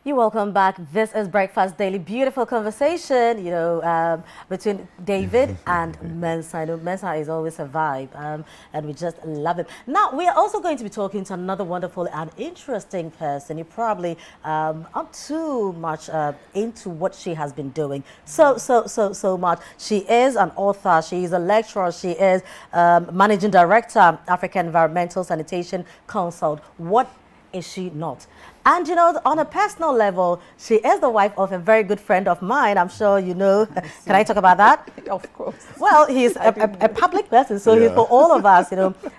You're welcome back. This is Breakfast Daily. Beautiful conversation, between David and Mensa. I know Mensa is always a vibe, and we just love it. Now, we are also going to be talking to another wonderful and interesting person. You probably aren't too much into what she has been doing so much. She is an author. She is a lecturer. She is managing director, African Environmental Sanitation Consult. What is she not? And on a personal level, she is the wife of a very good friend of mine. I'm sure you know. Can I talk about that? Of course. Well, he's a public person, so he's for all of us.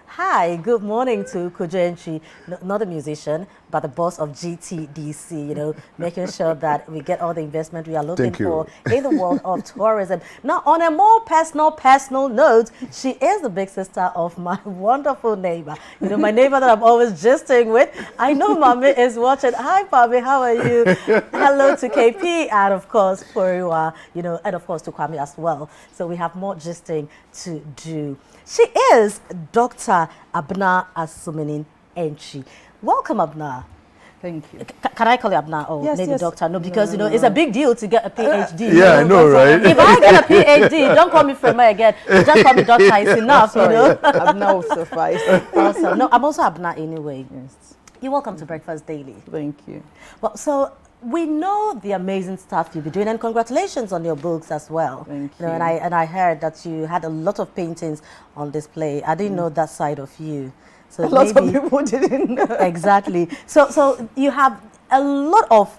Hi, good morning to Kojo Antwi, not a musician, but the boss of GTDC. Making sure that we get all the investment we are looking for in the world of tourism. Now, on a more personal note, she is the big sister of my wonderful neighbor. My neighbor that I'm always gisting with. I know Mommy is watching. Hi, Bobby, how are you? Hello to KP, and of course, Foriwa, and of course to Kwame as well. So we have more gisting to do. She is Dr. Abena Asomaning Antwi. Welcome, Abena. Thank you. Can I call you Abena or yes, maybe yes. Doctor? No, because it's a big deal to get a PhD. Yeah, I know, right? If I get a PhD, don't call me Frema again. Just call me Doctor. It's enough, Abena will suffice. Awesome. No, I'm also Abena anyway. Yes. You're welcome to Breakfast Daily. Thank you. Well, so we know the amazing stuff you've been doing, and congratulations on your books as well. Thank you. And I heard that you had a lot of paintings on display. I didn't know that side of you. So a lot of people didn't know. Exactly. So you have a lot of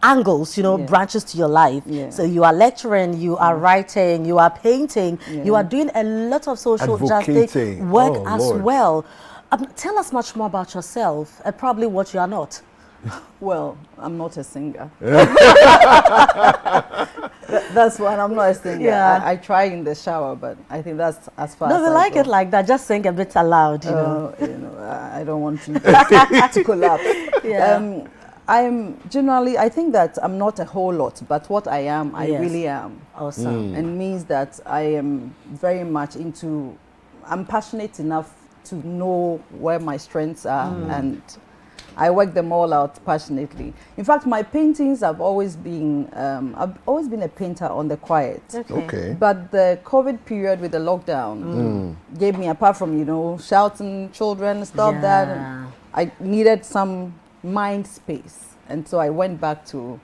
angles, branches to your life. Yeah. So you are lecturing, you are writing, you are painting, you are doing a lot of social justice work as well. Tell us much more about yourself, probably what you are not. Well, I'm not a singer. That's one. I'm not a singer. Yeah. I try in the shower, but I think that's as far No, as we like it like that. Just sing a bit aloud, I don't want you to collapse. Yeah. I think that I'm not a whole lot, but what I am, I really am. Awesome. And means that I am very much I'm passionate enough to know where my strengths are, and I work them all out passionately. In fact, my paintings have always been, I've always been a painter on the quiet. Okay. But the COVID period with the lockdown gave me, apart from, shouting children, stop that, I needed some mind space. And so I went back to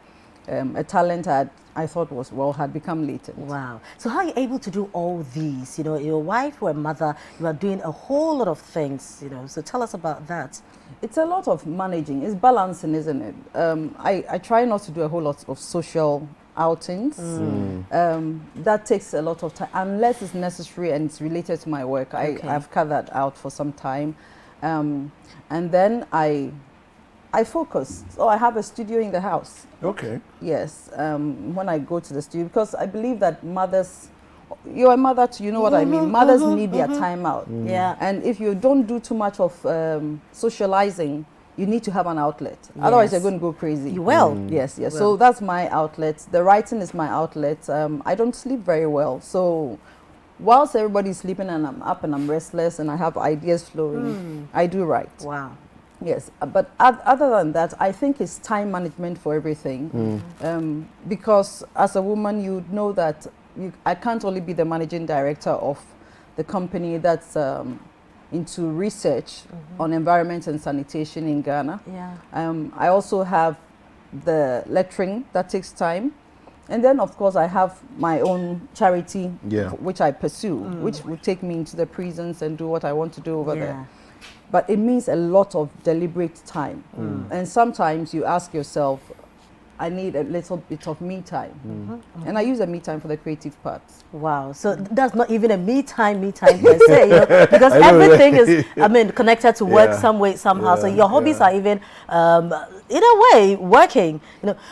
a talent I thought had become latent. Wow. So how are you able to do all these? Your wife or a mother, you are doing a whole lot of things, so tell us about that. It's a lot of managing. It's balancing, isn't it? I try not to do a whole lot of social outings. That takes a lot of time, unless it's necessary and it's related to my work. I've cut that out for some time. And then I focus. So I have a studio in the house. Okay. Yes. When I go to the studio, because I believe that mothers, you're a mother too, you know what I mean? Mothers need their time out. Yeah. And if you don't do too much of socializing, you need to have an outlet. Otherwise, you're going to go crazy. You will. Yes. So that's my outlet. The writing is my outlet. I don't sleep very well. So whilst everybody's sleeping and I'm up and I'm restless and I have ideas flowing, I do write. Wow. Yes, but other than that, I think it's time management for everything. Because as a woman, you know that I can't only be the managing director of the company that's into research on environment and sanitation in Ghana. Yeah. I also have the lecturing that takes time. And then, of course, I have my own charity, which I pursue, which will take me into the prisons and do what I want to do over there. But it means a lot of deliberate time. And sometimes you ask yourself, I need a little bit of me time. And I use a me time for the creative parts. Wow. So that's not even a me time per se, because everything is, connected to work some way, somehow. So your hobbies are even, in a way, working,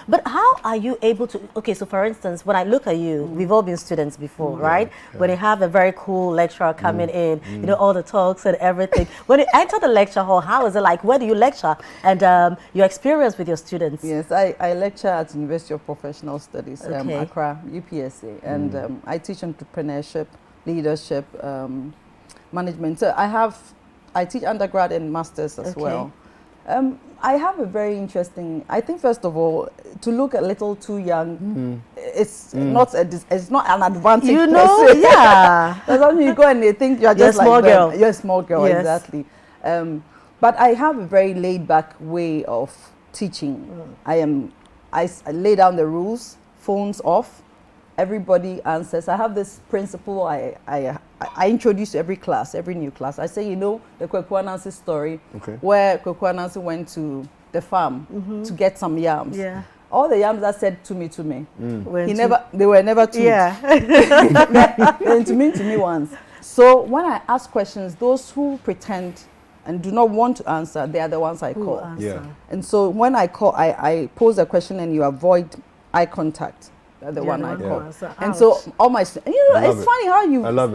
But how are you able to, okay, so for instance, when I look at you, we've all been students before, right? When you have a very cool lecturer coming in, all the talks and everything. When you enter the lecture hall, how is it like? Where do you lecture? And your experience with your students? Yes, I lecture at University of Professional Studies, Accra, UPSA, and I teach entrepreneurship, leadership, management. So I teach undergrad and masters as well. I have a very interesting. I think first of all, to look a little too young, it's not it's not an advantage. You know, yeah. That's when you go and they think you're just a small like girl. Them. You're a small girl, yes. Exactly. But I have a very laid back way of teaching. I lay down the rules, phones off, everybody answers. I have this principle I introduce to every class, every new class. I say, you know, the Kweku Anansi story, where Kweku Anansi went to the farm to get some yams. Yeah. All the yams that said to me, they were never to. Yeah. Then to me once. So when I ask questions, those who pretend and do not want to answer, they are the ones I call. Yeah. And so when I call, I pose a question and you avoid eye contact. The one I call. And so all my students, you know, it's funny how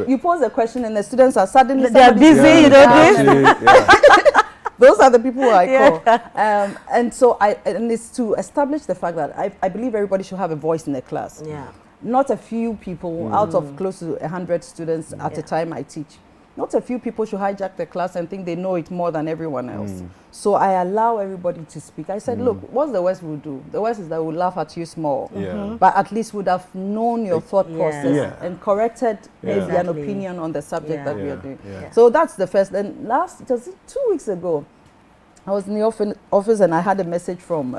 you pose a question and the students are suddenly they're busy, you know this. Those are the people I call. And so and it's to establish the fact that I believe everybody should have a voice in the class. Yeah. Not a few people out of close to 100 students at a time I teach. Not a few people should hijack the class and think they know it more than everyone else. So I allow everybody to speak. I said, look, what's the worst we'll do? The worst is that we'll laugh at you small. But at least would have known your thought process and corrected maybe an opinion on the subject that we are doing. So that's the first. And just 2 weeks ago, I was in the office and I had a message from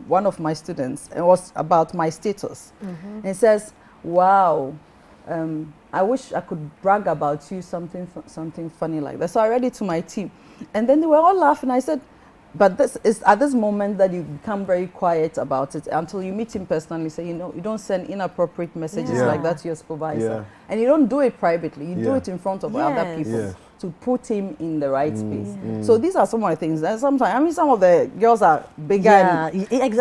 one of my students. It was about my status. And it says, wow, I wish I could brag about you, something funny like that. So I read it to my team. And then they were all laughing. I said, but this is at this moment that you become very quiet about it until you meet him personally. Say, you know, you don't send inappropriate messages like that to your supervisor. And you don't do it privately. You do it in front of other people to put him in the right space. So these are some of the things. And sometimes, I mean, some of the girls are bigger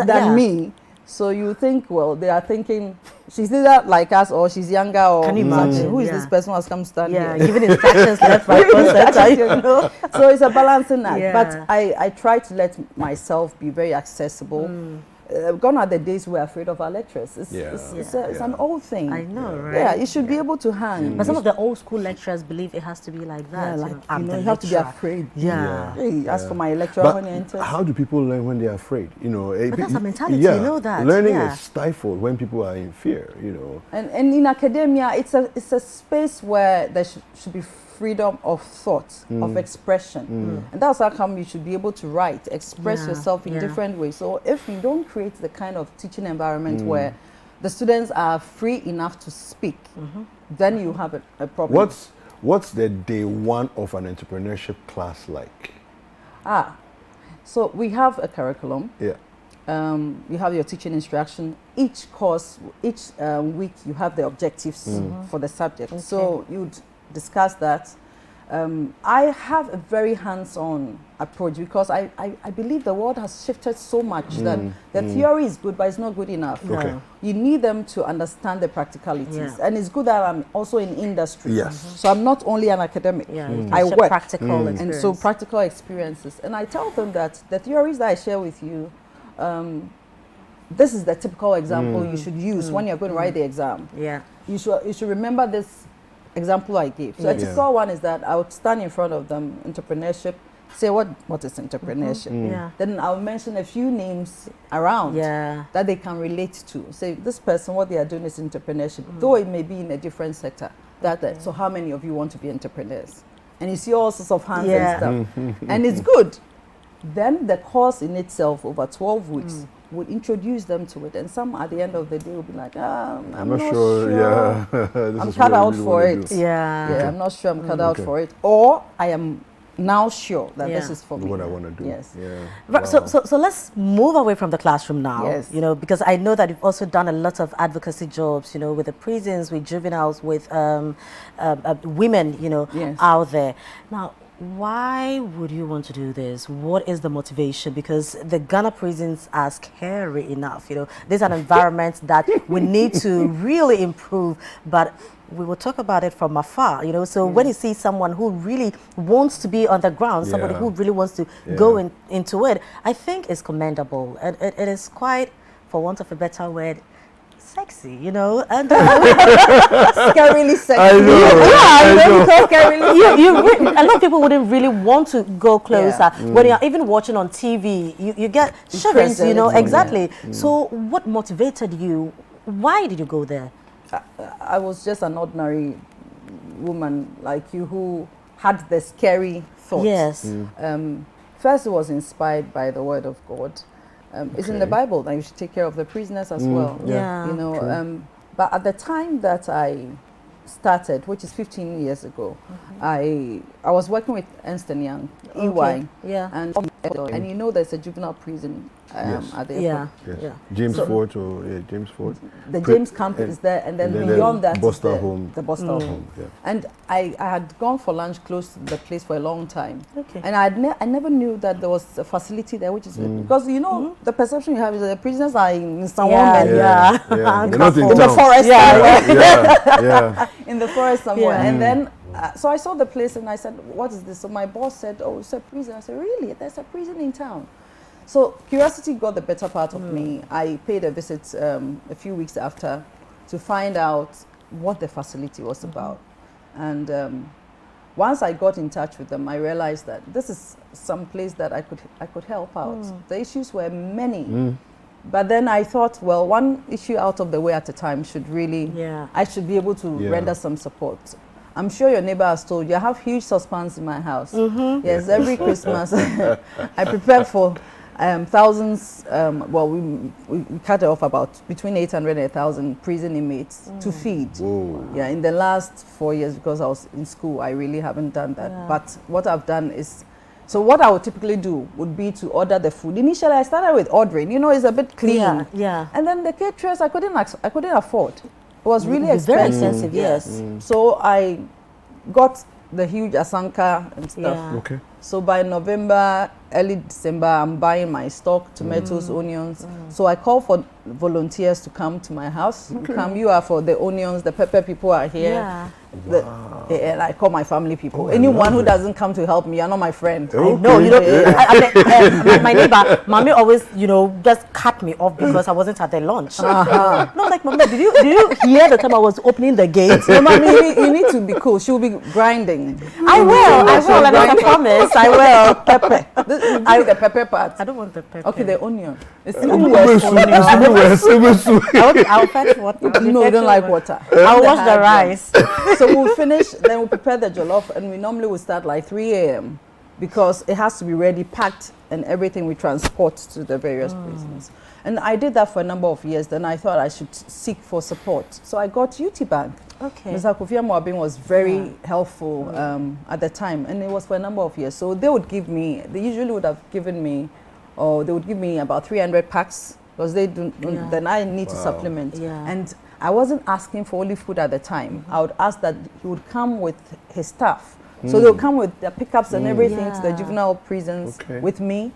than me. So you think, well, they are thinking she's either like us or she's younger or can you imagine? Who is this person who has come stand here? Giving instructions left, right, you know? So it's a balancing act. But I try to let myself be very accessible. Gone are the days we're afraid of our lecturers. It's an old thing. I know, right? Yeah, you should be able to hang. But some of the old school lecturers believe it has to be like that. Yeah, like, you have to be afraid. Hey, as for my lecturer but when you enter. How do people learn when they're afraid? You know, but that's a mentality, you know that. Learning is stifled when people are in fear, you know. And in academia, it's a space where there should be freedom of thought, of expression. And that's how come you should be able to write, express yourself in different ways. So if you don't create the kind of teaching environment where the students are free enough to speak, then you have a problem. What's the day one of an entrepreneurship class like? So we have a curriculum. You have your teaching instruction. Each course, each week, you have the objectives for the subject. So you'd discuss that. I have a very hands-on approach because I believe the world has shifted so much that the theory is good, but it's not good enough. You need them to understand the practicalities. And it's good that I'm also in industry. So I'm not only an academic. I work. Practical and so practical experiences. And I tell them that the theories that I share with you, this is the typical example you should use when you're going to write the exam. You should remember this example I gave. So a typical one is that I would stand in front of them, entrepreneurship, say what is entrepreneurship. Then I'll mention a few names around that they can relate to. Say this person, what they are doing is entrepreneurship, though it may be in a different sector. So how many of you want to be entrepreneurs? And you see all sorts of hands and stuff. And it's good. Then the course in itself over 12 weeks would introduce them to it, and some at the end of the day will be like, I'm not sure. I'm cut out for it. I'm not sure I'm cut out for it, or I am now sure that this is for me. What I want to do. Wow. So let's move away from the classroom now. You know, because I know that you've also done a lot of advocacy jobs. You know, with the prisons, with juveniles, with women. You know, out there now. Why would you want to do this? What is the motivation? Because the Ghana prisons are scary enough. You know, there's an environment that we need to really improve, but we will talk about it from afar, you know. So when you see someone who really wants to be on the ground, somebody who really wants to go into it, I think it's commendable. It is quite, for want of a better word, sexy, you know, and Scarily sexy. I know. yeah, I know. because a lot of people wouldn't really want to go closer. When you're even watching on TV, you get shivers, you know, exactly. So what motivated you? Why did you go there? I was just an ordinary woman like you who had the scary thoughts. Yes. First, it was inspired by the Word of God. It's in the Bible that you should take care of the prisoners as well. Yeah. You know, but at the time that I started, which is 15 years ago, I was working with Ernst & Young, EY, Yeah. and you know there's a juvenile prison at the airport. Yeah. James Ford James Ford. The James camp is there, and then beyond that is the Boston home. Yeah. And I had gone for lunch close to the place for a long time. Okay. And I never knew that there was a facility there, which is because you know the perception you have is that the prisoners are in someone Yeah. They're not in in the town. forest Yeah. in the forest somewhere. Yeah. And then so I saw the place and I said, "What is this?" So my boss said, "Oh, it's a prison." I said, "Really? There's a prison in town?" So curiosity got the better part of me. I paid a visit a few weeks after to find out what the facility was about. And once I got in touch with them, I realized that this is some place that I could help out. The issues were many. But then I thought, well, one issue out of the way at a time should really, I should be able to render some support. I'm sure your neighbor has told you, I have huge saucepans in my house. Yes, every Christmas I prepare for thousands, well, we cut off about between 800 and 1,000 prison inmates to feed. Whoa. Yeah, in the last 4 years, because I was in school, I really haven't done that. Yeah. But what I've done is, so what I would typically do would be to order the food. Initially, I started with ordering. You know, it's a bit clean. Yeah. And then the caterers, I couldn't afford. It was really It's very expensive. expensive, yes. So I got the huge asanka and stuff. Yeah. Okay. So by November, early December, I'm buying my stock, tomatoes, onions. So I call for volunteers to come to my house. Come, you are for the onions, the pepper people are here. Yeah. And I call my family people. Anyone who doesn't come to help me, you're not my friend. No, you know, my neighbor, mommy always, you know, just cut me off because I wasn't at the lunch. No, like, Mama, did you hear the time I was opening the gate? No, mommy, you need to be cool. She'll be grinding. I will, and I promise, I will. Pepper. I the pepper part. I don't want the pepper. Okay, the onion. It's I'll fetch water. No, you don't like water. I'll wash the rice. So we'll finish, then we'll prepare the jollof, and we normally will start like 3 a.m. because it has to be ready, packed, and everything we transport to the various prisons. And I did that for a number of years. Then I thought I should seek for support. So I got UT Bank. Okay. Mr. Kofi Amoabin was very helpful at the time, and it was for a number of years. So they would give me, they usually would have given me, or they would give me about 300 packs because they do. Then I need to supplement. And I wasn't asking for only food at the time. I would ask that he would come with his staff. So they'll come with their pickups and everything to the juvenile prisons with me.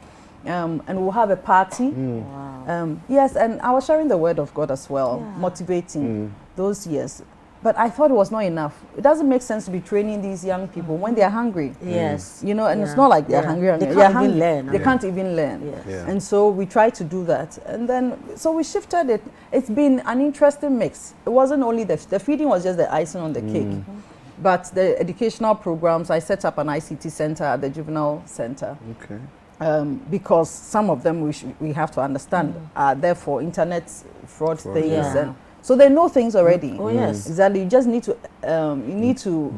And we'll have a party. Yes, and I was sharing the word of God as well, motivating those years. But I thought it was not enough. It doesn't make sense to be training these young people when they're hungry. Yes. You know, and it's not like they're hungry. They can't even learn. They can't even learn. Yes. And so we tried to do that. And then, so we shifted it. It's been an interesting mix. It wasn't only the feeding was just the icing on the cake. But the educational programs, I set up an ICT center at the juvenile center. Okay. Because some of them we have to understand are there for internet fraud things. And so they know things already. Oh yes, exactly. You just need to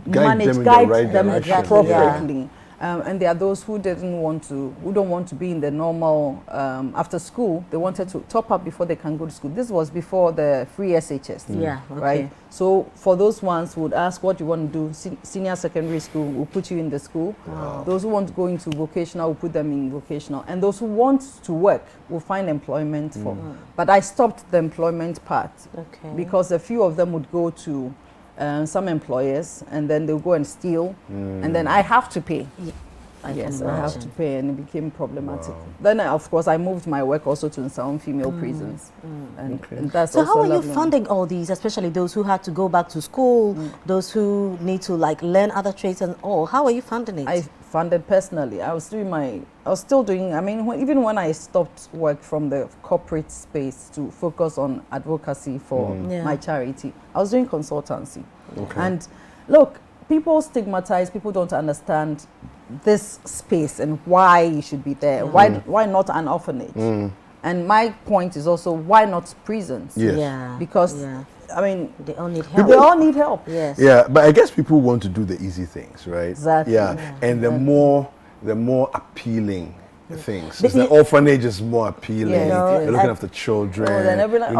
guide them appropriately. And there are those who don't want to be in the normal after school. They wanted to top up before they can go to school. This was before the free SHS. Right. So for those ones who would ask what you want to do, senior secondary school, we'll put you in the school. Those who want to go into vocational, we'll put them in vocational. And those who want to work, will find employment for. But I stopped the employment part because a few of them would go to some employers, and then they'll go and steal, and then I have to pay. I have to pay, and it became problematic. Then, of course, I moved my work also to some female prisons, and that's so also how are lovely. you funding all these, especially those who had to go back to school, those who need to like learn other trades and all? How are you funding it? I funded personally. I was still doing, I mean, even when I stopped work from the corporate space to focus on advocacy for my charity, I was doing consultancy. Okay. And look, people stigmatize, people don't understand this space and why you should be there. Why not an orphanage? And my point is also, why not prisons? Yes. Yeah. Because I mean, they all need help. They all need help. Yes. Yeah, but I guess people want to do the easy things, right? Exactly. Yeah, and the more appealing things. The orphanage is more appealing. You're looking after children. Then everyone,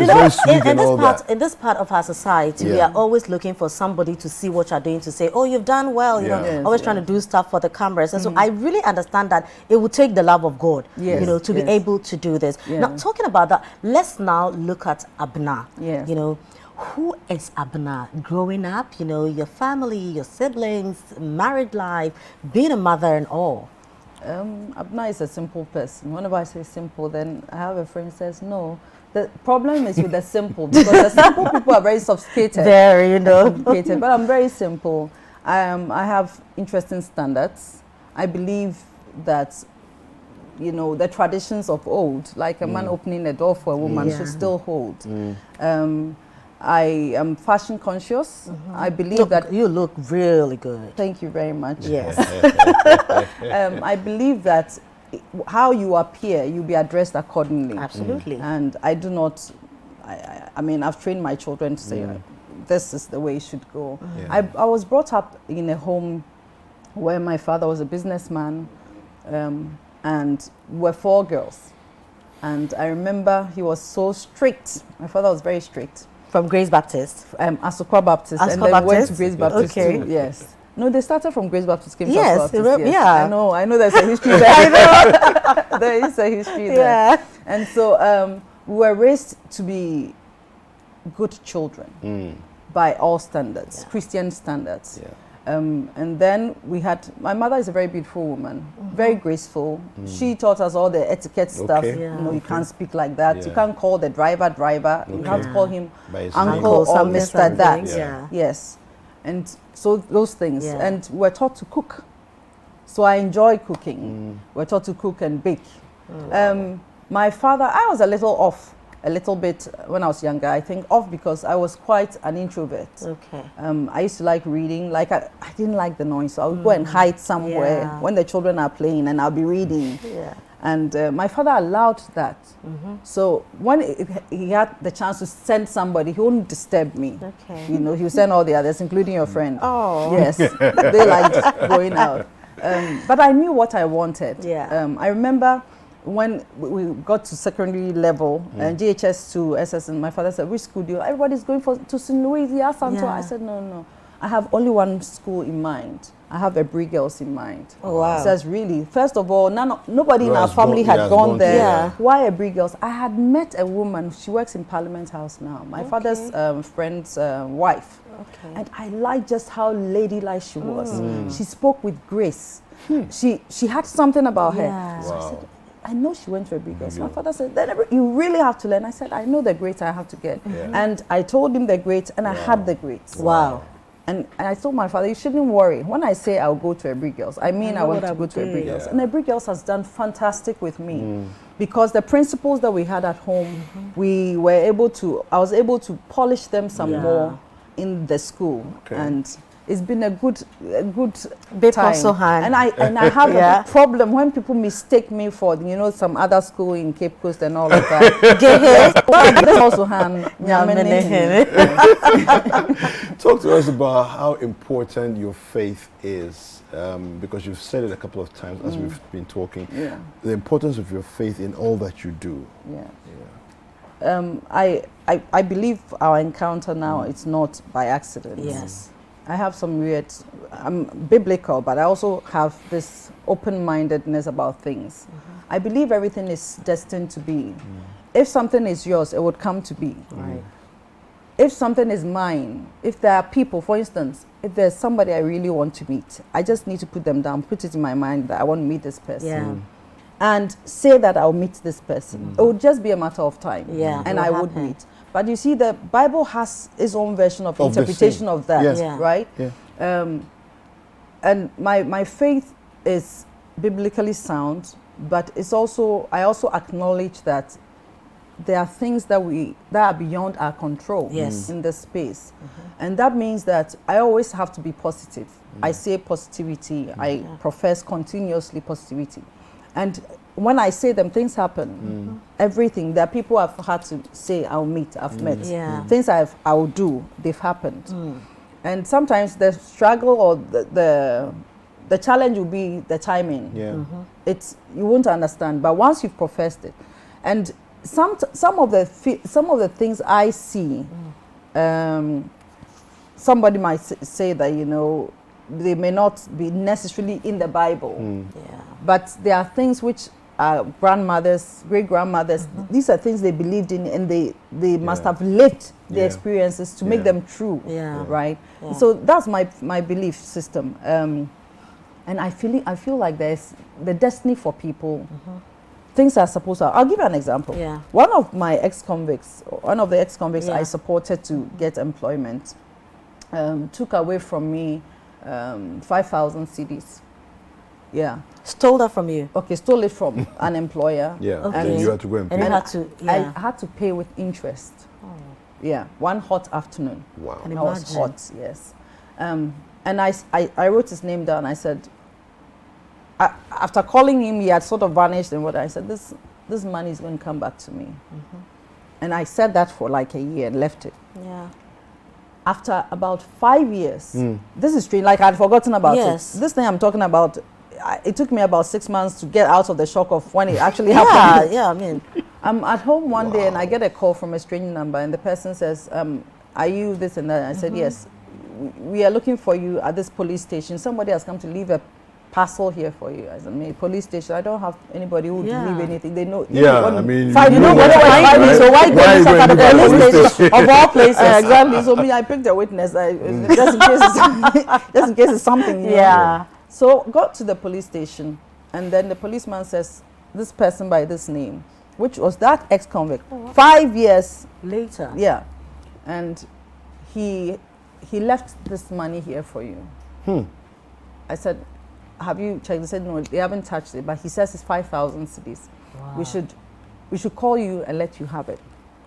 it's very sweet and all that. In this part of our society, we are always looking for somebody to see what you're doing, to say, oh, you've done well, you know, always trying to do stuff for the cameras. And so I really understand that it would take the love of God, you know, to be able to do this. Now, talking about that, let's now look at Abena. You know, who is Abena growing up? You know, your family, your siblings, married life, being a mother and all. Abena is a simple person. Whenever I say simple, then I have a friend who says no. The problem is with the simple, because the simple people are very sophisticated. Very, you know. Complicated, but I'm very simple. I have interesting standards. I believe that, you know, the traditions of old, like a man opening a door for a woman, should still hold. I am fashion conscious. I believe that you look really good. Thank you very much. Yes. I believe that how you appear, you'll be addressed accordingly. Absolutely. And I do not, I mean, I've trained my children to say, this is the way it should go. I was brought up in a home where my father was a businessman, and we're 4 girls. And I remember he was so strict. My father was very strict. From Grace Baptist? Asokwa Baptist. And then went to Grace Baptist too. Yes. No, they started from Grace Baptist, came to Asokwa Baptist. Yes. I know there's a history there. I know. There is a history there. And so we were raised to be good children by all standards, Christian standards. And then we had, my mother is a very beautiful woman, very graceful. She taught us all the etiquette stuff. You know, you can't speak like that. You can't call the driver. You have to call him uncle or Mr. That. Yes. And so those things. And we're taught to cook. So I enjoy cooking. We're taught to cook and bake. My father, I was a little off. A little bit when I was younger, I think off because I was quite an introvert. I used to like reading, like I didn't like the noise, so I would go and hide somewhere when the children are playing and I'll be reading. And my father allowed that. So when he had the chance to send somebody, he wouldn't disturb me. You know, he would send all the others, including your friend. Yes, they liked going out. But I knew what I wanted. I remember when we got to secondary level, and GHS to SSN, my father said, which school do you? Everybody's going to St. Louis, I said, no. I have only one school in mind. I have Abena Girls in mind. Oh, wow. He says, really? First of all, nobody in our family had gone there. Why Abena Girls? I had met a woman, she works in Parliament House now, my father's friend's wife. And I liked just how ladylike she was. She spoke with grace. She had something about her. So I said, I know she went to Abena Girls. My father said, then you really have to learn. I said, I know the grades I have to get. And I told him the grades, and I had the grades. And I told my father, you shouldn't worry. When I say I'll go to Abena Girls, I mean I want to go to Abena Girls. And Abena Girls has done fantastic with me. Because the principles that we had at home, I was able to polish them some more in the school. And it's been a good time. And I have a problem when people mistake me for, you know, some other school in Cape Coast and all of that. Talk to us about how important your faith is, because you've said it a couple of times as we've been talking. The importance of your faith in all that you do. I believe our encounter now, it's not by accident. I have some I'm biblical, but I also have this open-mindedness about things. I believe everything is destined to be. If something is yours, it would come to be. If something is mine, if there are people, for instance, if there's somebody I really want to meet, I just need to put them down, put it in my mind that I want to meet this person. And say that I'll meet this person. It would just be a matter of time. And I would meet. But you see, the Bible has its own version of interpretation of that, right? and my faith is biblically sound, but it's also, I also acknowledge that there are things that are beyond our control in this space. And that means that I always have to be positive. I say positivity, I profess continuously positivity. And when I say them, things happen. Everything that people have had to say I've met. Things I'll do, they've happened. And sometimes the struggle or the challenge will be the timing. It's, you won't understand, but once you've professed it, and some of the things I see, somebody might say that, you know, they may not be necessarily in the Bible, but there are things which our grandmothers, great grandmothers, these are things they believed in, and they must have lived the experiences to make them true, right? So that's my belief system, and I feel like there's the destiny for people. Things are supposed to. I'll give you an example. One of the ex-convicts I supported to get employment took away from me 5,000 cedis. Stole that from you? Okay, stole it from an employer. And you had to go and pay. And you had to, I had to pay with interest. One hot afternoon. Wow. It was hot, yes. And I wrote his name down. I said, after calling him, he had sort of vanished, and what I said, this money is going to come back to me. And I said that for like a year and left it. After about 5 years, this is strange, like I'd forgotten about it. This thing I'm talking about, it took me about 6 months to get out of the shock of when it actually happened. I mean. I'm at home one day and I get a call from a strange number, and the person says, are you this and that? And I said, yes. We are looking for you at this police station. Somebody has come to leave a parcel here for you. I said, police station, I don't have anybody who would leave anything. They know. I mean, you know what I mean, so why go at the police station of all places? Exactly. So I picked a witness, just in case it's something. You know? So got to the police station, and then the policeman says, this person by this name, which was that ex-convict, 5 years later. And he left this money here for you. I said, have you checked? They said, no, they haven't touched it, but he says it's 5,000 cedis. We should call you and let you have it.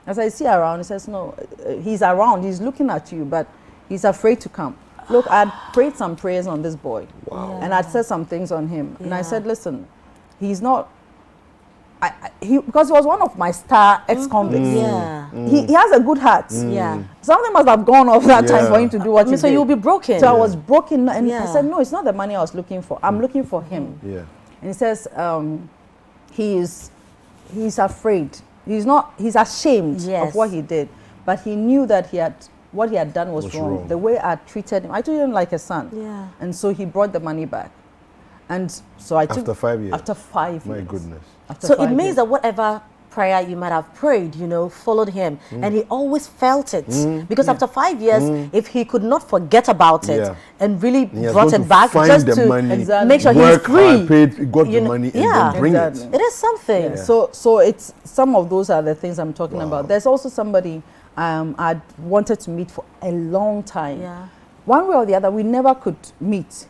As I see around, he says, no, he's around, he's looking at you, but he's afraid to come. Look, I'd prayed some prayers on this boy, and I'd said some things on him, and I said, listen, he's not, because he was one of my star ex-convicts. He has a good heart. Something must have gone off that time for him to do what he did. So you'll be broken. So I was broken, and I said, no, it's not the money I was looking for. I'm looking for him. And he says, he's afraid. He's ashamed of what he did, but he knew that what he had done was wrong. The way I treated him, I treated him like a son. And so he brought the money back. And so I took... After 5 years? After 5 years. My goodness. So it means that whatever prayer you might have prayed, you know, followed him, and he always felt it. Because after 5 years, if he could not forget about it and really brought it back just to make sure he's free. Got the money and then bring it. It is something. So it's, some of those are the things I'm talking about. There's also somebody I'd wanted to meet for a long time. One way or the other, we never could meet.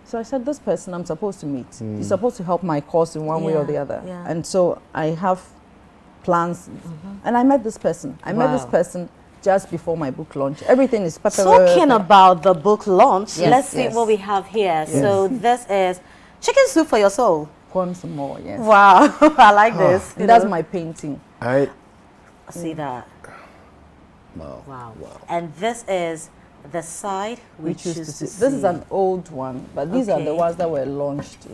So I said, this person I'm supposed to meet. He's supposed to help my cause in one way or the other. And so I have plans. And I met this person. I met this person just before my book launch. Everything is perfect. Talking about the book launch, let's see what we have here. So this is chicken soup for your soul. Pour some more, yes. Wow, I like this. That's my painting. See that. Wow. And this is the side we choose to see. This is an old one, but these are the ones that were launched.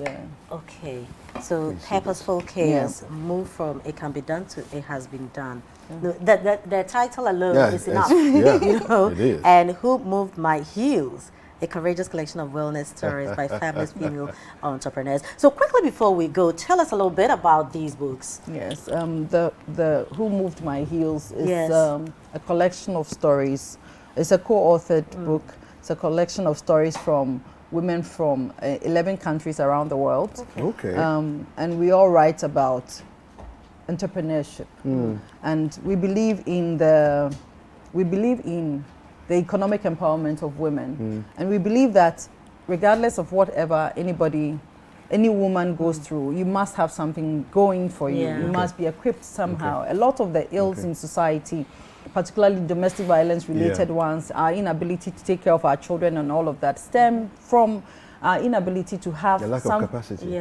Okay. So purposeful chaos moved from it can be done to it has been done. The title alone is enough. You know? It is. And Who Moved My Heels? A courageous collection of wellness stories by fabulous female entrepreneurs. So quickly before we go, tell us a little bit about these books. Yes. The Who Moved My Heels is a collection of stories. It's a co-authored book. It's a collection of stories from women from 11 countries around the world. And we all write about entrepreneurship. And we believe in the economic empowerment of women. And we believe that regardless of whatever any woman goes through, you must have something going for you. You must be equipped somehow. A lot of the ills in society, particularly domestic violence related ones, our inability to take care of our children and all of that stem from our inability to have some capacity.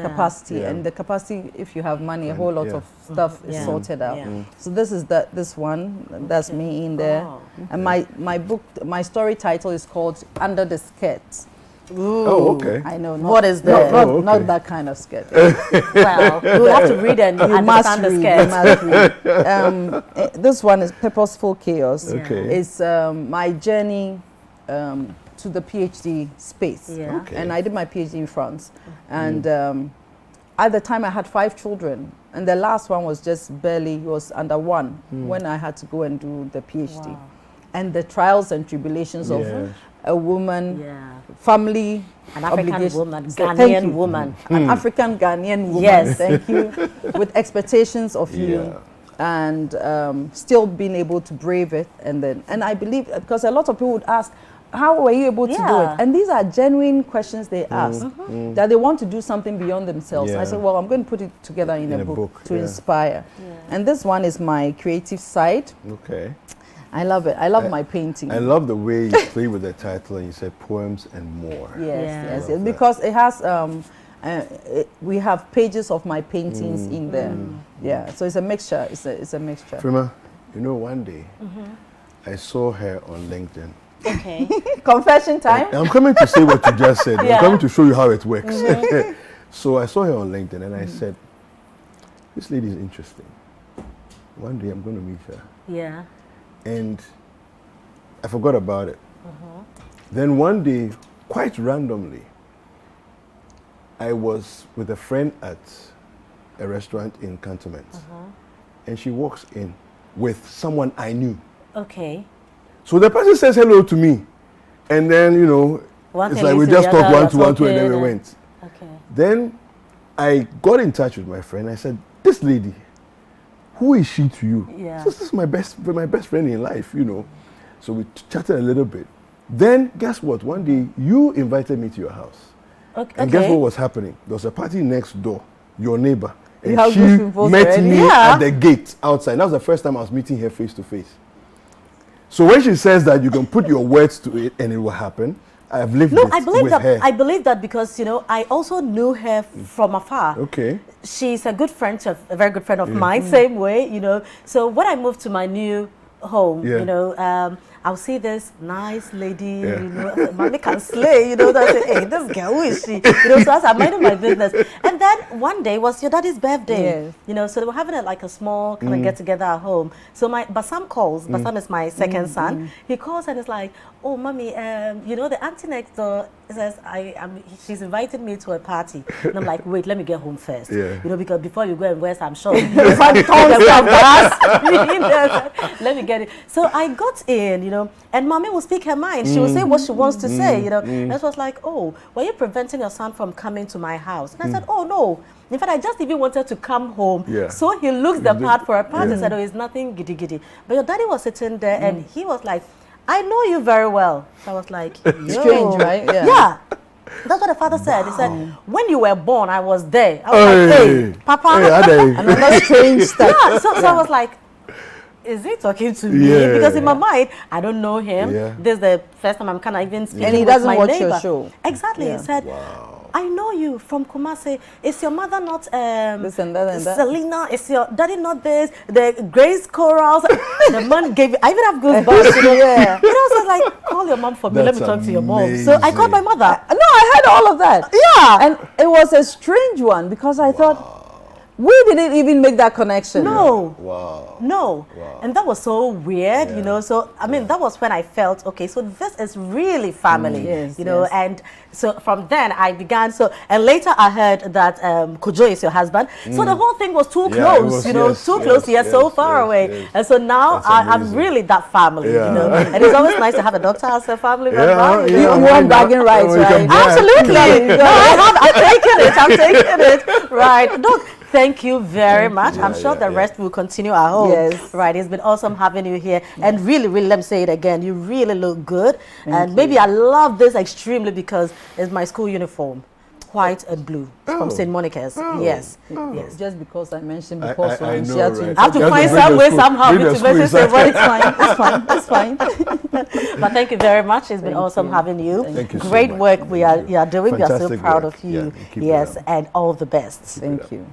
And the capacity, if you have money, a whole lot of stuff is sorted out. So this is this one, that's me in there. And my book, my story title is called Under the Skirt. Ooh. Oh, okay. I know. What is that? Not that kind of skirt. Well, you'll have to read and understand the skirt. This one is Purposeful Chaos. Okay. It's my journey to the PhD space. And I did my PhD in France. And at the time I had 5 children. And the last one was just barely, he was under 1 when I had to go and do the PhD. Wow. And the trials and tribulations of a woman, family, an African woman, Ghanaian woman. An African Ghanaian woman, yes. thank you, with expectations of you, and still being able to brave it. And I believe, because a lot of people would ask, how were you able to do it? And these are genuine questions they ask, that they want to do something beyond themselves. I said, well, I'm going to put it together in a book to inspire. And this one is my creative side. Okay. I love it. I love my painting. I love the way you play with the title and you say poems and more. Yes, because it has, we have pages of my paintings in there. Yeah, so it's a mixture. It's a mixture. Frima, you know, one day I saw her on LinkedIn. Okay. Confession time? And I'm coming to say what you just said. I'm coming to show you how it works. So I saw her on LinkedIn and I said, this lady is interesting. One day I'm going to meet her. Yeah. And I forgot about it. Then one day, quite randomly, I was with a friend at a restaurant in Cantonment. And she walks in with someone I knew. Okay. So the person says hello to me. And then, you know, it's like we just talked one to one, and then we went. Okay. Then I got in touch with my friend. I said, this lady, who is she to you? So this is my best friend in life, you know. So we chatted a little bit. Then guess what? One day you invited me to your house. Okay. And guess what was happening? There was a party next door, your neighbor. And she met me at the gate outside. That was the first time I was meeting her face to face. So when she says that you can put your words to it and it will happen, I've lived it with her. I believe that because, you know, I also knew her from afar. Okay. She's a good friend, a very good friend of mine, same way, you know. So when I moved to my new home, you know, I'll see this nice lady, you know, mommy can slay, you know, that's hey, this girl, who is she? You know, so I was minding my business. And then one day was your daddy's birthday, you know, so they were having a small kind of get together at home. So my Basam calls, Basam is my second son, he calls and is like, oh, mommy, you know, the auntie next door says, she's invited me to a party. And I'm like, wait, let me get home first. You know, because before you go and west, I'm sure if I let me get it. So I got in, you know, and mommy will speak her mind. She will say what she wants to say, you know. And it was like, oh, were you preventing your son from coming to my house? And I said, oh, no. In fact, I just even wanted to come home. So he looks the part for a party. I said, oh, it's nothing giddy giddy. But your daddy was sitting there and he was like, I know you very well. So I was like, strange, right? Yeah. That's what the father said. He said, when you were born, I was there. I was like, hey, Papa. Another strange stuff. Yeah, so I was like, is he talking to me? Because in my mind, I don't know him. This is the first time I'm kind of even speaking and he with doesn't my watch neighbor. your show. Exactly. He said, I know you from Kumasi. Is your mother not this and that and that? Selena? Is your daddy not this? The Grace Chorals? The man gave me, I even have goosebumps. You know? You know, so I was like, call your mom for me. Let me talk to your mom. So I called my mother. No, I heard all of that. And it was a strange one because I thought, we didn't even make that connection. No. No. And that was so weird, you know. So, I mean, that was when I felt, okay, so this is really family, you know. And so from then I began, and later I heard that Kojo is your husband. So the whole thing was too close, you know, too close, yet so far away. And so now I'm really that family, you know. And it's always nice to have a doctor as a family member. You want bragging rights, right? Absolutely. No, I'm taking it, right. Look, Thank you very much. Yeah, I'm sure the yeah. rest will continue at home. Yes. Right. It's been awesome having you here. And really, really, let me say it again. You really look good. Thank and you. maybe I love this extremely because it's my school uniform. White and blue from St. Monica's. Yes. Yes. Just because I mentioned before, I so know, she had to right? I have to You have find to bring some the way school- somehow bring the to school mention St. inside. Monica's. it's fine. It's fine. But thank you very much. It's been Thank awesome you. having you. Thank you so Great much. work Thank you are you. doing. We are so Fantastic proud work. of you. Yeah, keep it Yes, up. and all the best. Thank you.